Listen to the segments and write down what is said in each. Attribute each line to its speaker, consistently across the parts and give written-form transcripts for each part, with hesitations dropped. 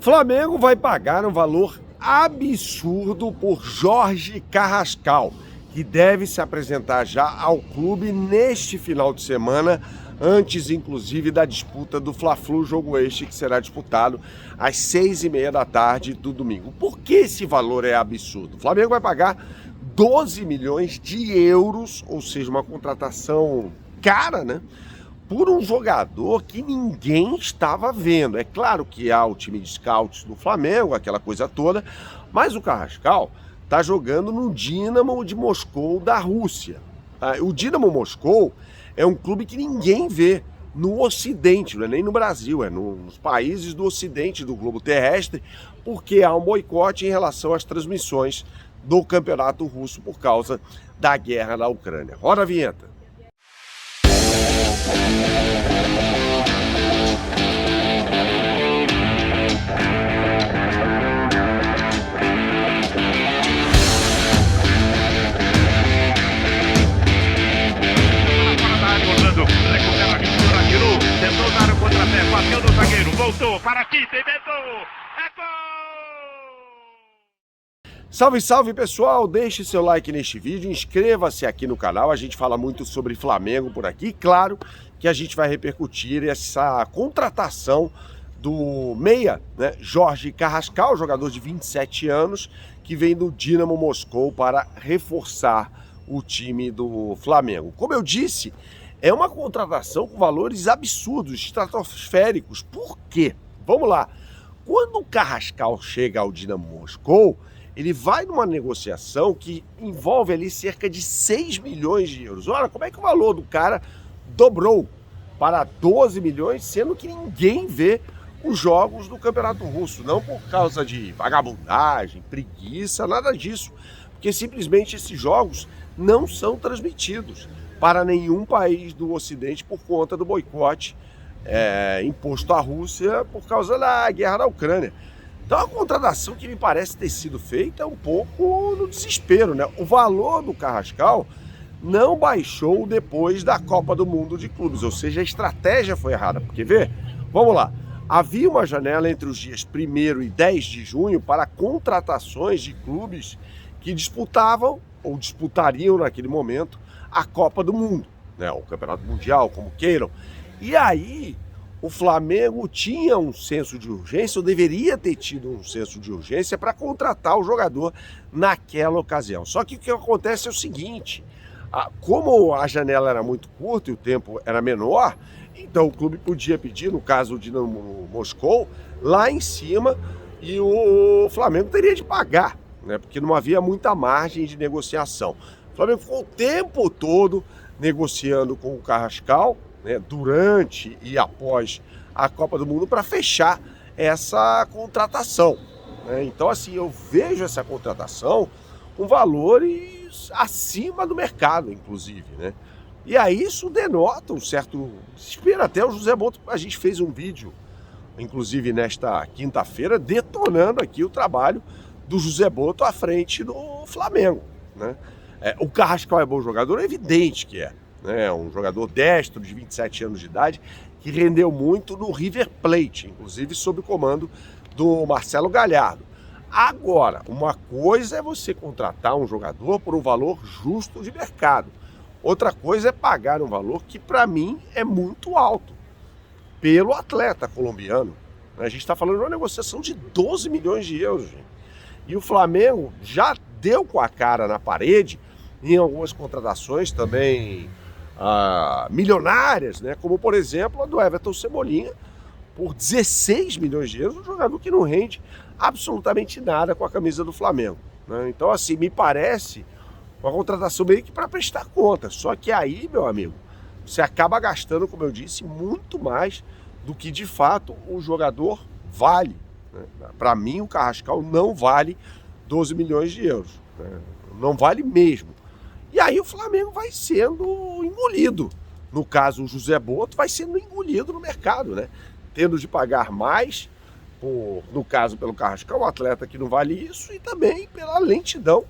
Speaker 1: Flamengo vai pagar um valor absurdo por Jorge Carrascal, que deve se apresentar já ao clube neste final de semana, antes inclusive da disputa do Fla-Flu, jogo este que será disputado às 6h30 da tarde do domingo. Por que esse valor é absurdo? O Flamengo vai pagar 12 milhões de euros, ou seja, uma contratação cara, né? Por um jogador que ninguém estava vendo. É claro que há o time de scouts do Flamengo, aquela coisa toda, mas o Carrascal está jogando no Dinamo de Moscou da Rússia. O Dinamo Moscou é um clube que ninguém vê no Ocidente, não é nem no Brasil, é nos países do Ocidente do globo terrestre, porque há um boicote em relação às transmissões do campeonato russo por causa da guerra na Ucrânia. Roda a vinheta.
Speaker 2: Tentou dar o contrapé, bateu no zagueiro, voltou para aqui, inventou, é gol!
Speaker 1: Salve, salve pessoal, deixe seu like neste vídeo, inscreva-se aqui no canal, a gente fala muito sobre Flamengo por aqui, e claro que a gente vai repercutir essa contratação do meia, né, Jorge Carrascal, jogador de 27 anos, que vem do Dinamo Moscou para reforçar o time do Flamengo. Como eu disse, é uma contratação com valores absurdos, estratosféricos. Por quê? Vamos lá. Quando o Carrascal chega ao Dinamo Moscou, ele vai numa negociação que envolve ali cerca de 6 milhões de euros. Olha, como é que o valor do cara dobrou para 12 milhões, sendo que ninguém vê os jogos do Campeonato Russo. Não por causa de vagabundagem, preguiça, nada disso. Porque simplesmente esses jogos não são transmitidos para nenhum país do Ocidente por conta do boicote imposto à Rússia por causa da guerra da Ucrânia. Então a contratação que me parece ter sido feita é um pouco no desespero, né? O valor do Carrascal não baixou depois da Copa do Mundo de Clubes, ou seja, a estratégia foi errada, porque vamos lá, havia uma janela entre os dias 1º e 10 de junho para contratações de clubes que disputavam ou disputariam naquele momento a Copa do Mundo, né? O Campeonato Mundial, como queiram. E aí, o Flamengo tinha um senso de urgência, ou deveria ter tido um senso de urgência para contratar o jogador naquela ocasião. Só que o que acontece é o seguinte, como a janela era muito curta e o tempo era menor, então o clube podia pedir, no caso o Dinamo Moscou, lá em cima, e o Flamengo teria de pagar, né? Porque não havia muita margem de negociação. O Flamengo ficou o tempo todo negociando com o Carrascal, né, durante e após a Copa do Mundo para fechar essa contratação, né? Então, assim, eu vejo essa contratação com valores acima do mercado, inclusive, né? E aí isso denota um certo desespero. Até o José Boto, a gente fez um vídeo, inclusive nesta quinta-feira, detonando aqui o trabalho do José Boto à frente do Flamengo, né? O Carrascal é bom jogador, é evidente que é, né? Um jogador destro de 27 anos de idade que rendeu muito no River Plate, inclusive sob o comando do Marcelo Galhardo. Agora, uma coisa é você contratar um jogador por um valor justo de mercado. Outra coisa é pagar um valor que, para mim, é muito alto pelo atleta colombiano. A gente está falando de uma negociação de 12 milhões de euros, gente. E o Flamengo já deu com a cara na parede em algumas contratações também milionárias, né? Como, por exemplo, a do Everton Cebolinha, por 16 milhões de euros, um jogador que não rende absolutamente nada com a camisa do Flamengo, né? Então, assim, me parece uma contratação meio que para prestar conta. Só que aí, meu amigo, você acaba gastando, como eu disse, muito mais do que de fato o jogador vale, né? Para mim, o Carrascal não vale 12 milhões de euros, né? Não vale mesmo. E aí o Flamengo vai sendo engolido. No caso, o José Boto vai sendo engolido no mercado, né? Tendo de pagar mais, no caso pelo Carrascal, um atleta que não vale isso, e também pela lentidão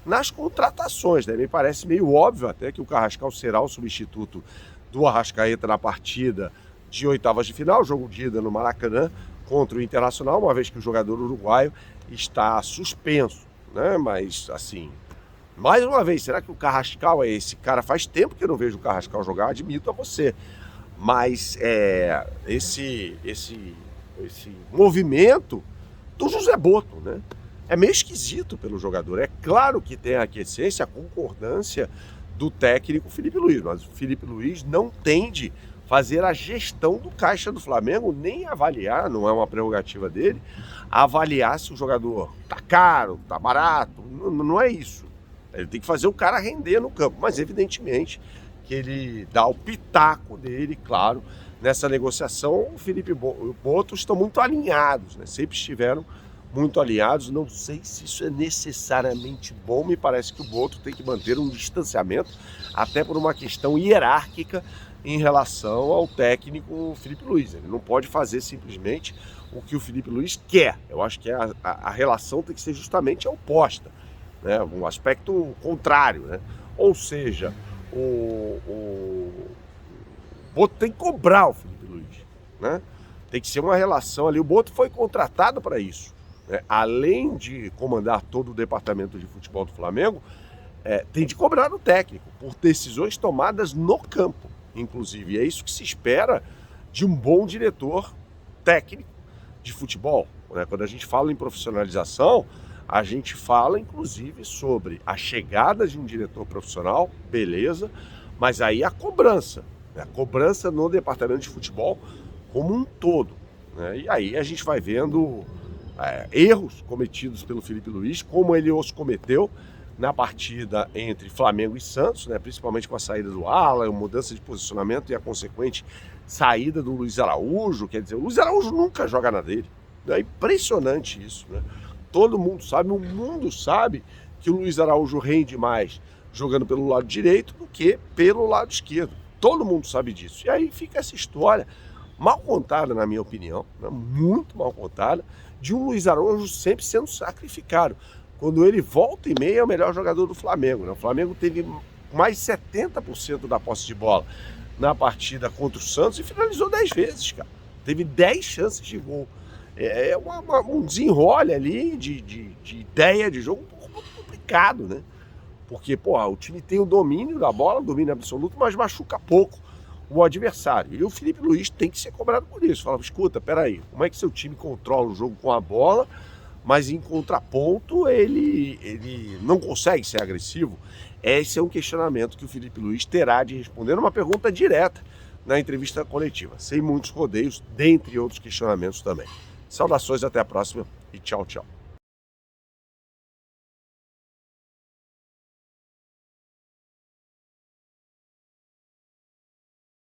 Speaker 1: nas contratações, né? Me parece meio óbvio até que o Carrascal será o substituto do Arrascaeta na partida de oitavas de final, jogo de ida no Maracanã, contra o Internacional, uma vez que o jogador uruguaio está suspenso, né? Mas, assim, mais uma vez, será que o Carrascal é esse cara? Faz tempo que eu não vejo o Carrascal jogar, admito a você. Mas esse movimento do José Boto, né? É meio esquisito pelo jogador. É claro que tem a aquiescência, a concordância do técnico Felipe Luiz, mas o Felipe Luiz não tende a fazer a gestão do caixa do Flamengo, nem avaliar, não é uma prerrogativa dele, avaliar se o jogador tá caro, tá barato, não é isso. Ele tem que fazer o cara render no campo, mas evidentemente que ele dá o pitaco dele, claro, nessa negociação. O Felipe e o Boto estão muito alinhados, né? Sempre estiveram muito alinhados. Não sei se isso é necessariamente bom, me parece que o Boto tem que manter um distanciamento, até por uma questão hierárquica em relação ao técnico Felipe Luiz. Ele não pode fazer simplesmente o que o Felipe Luiz quer. Eu acho que a relação tem que ser justamente oposta, né? Um aspecto contrário, né? Ou seja, o Boto tem que cobrar o Felipe Luiz, né? Tem que ser uma relação ali. O Boto foi contratado para isso, né? Além de comandar todo o departamento de futebol do Flamengo, tem de cobrar o técnico por decisões tomadas no campo, inclusive. E é isso que se espera de um bom diretor técnico de futebol, né? Quando a gente fala em profissionalização, a gente fala, inclusive, sobre a chegada de um diretor profissional, beleza, mas aí a cobrança, né? A cobrança no departamento de futebol como um todo, né? E aí a gente vai vendo erros cometidos pelo Felipe Luiz, como ele os cometeu na partida entre Flamengo e Santos, né? Principalmente com a saída do Alan, a mudança de posicionamento e a consequente saída do Luiz Araújo. Quer dizer, o Luiz Araújo nunca joga na dele. É impressionante isso, né? Todo mundo sabe, o mundo sabe que o Luiz Araújo rende mais jogando pelo lado direito do que pelo lado esquerdo. Todo mundo sabe disso. E aí fica essa história mal contada, na minha opinião, né? Muito mal contada, de um Luiz Araújo sempre sendo sacrificado. Quando ele volta e meia é o melhor jogador do Flamengo, né? O Flamengo teve mais de 70% da posse de bola na partida contra o Santos e finalizou 10 vezes, cara. Teve 10 chances de gol. É um desenrole ali de ideia de jogo um pouco complicado, né? Porque, o time tem o domínio da bola, o domínio absoluto, mas machuca pouco o adversário. E o Felipe Luiz tem que ser cobrado por isso. Fala, escuta, peraí, como é que seu time controla o jogo com a bola, mas em contraponto ele não consegue ser agressivo? Esse é um questionamento que o Felipe Luiz terá de responder numa pergunta direta na entrevista coletiva, sem muitos rodeios, dentre outros questionamentos também. Saudações, até a próxima e tchau, tchau.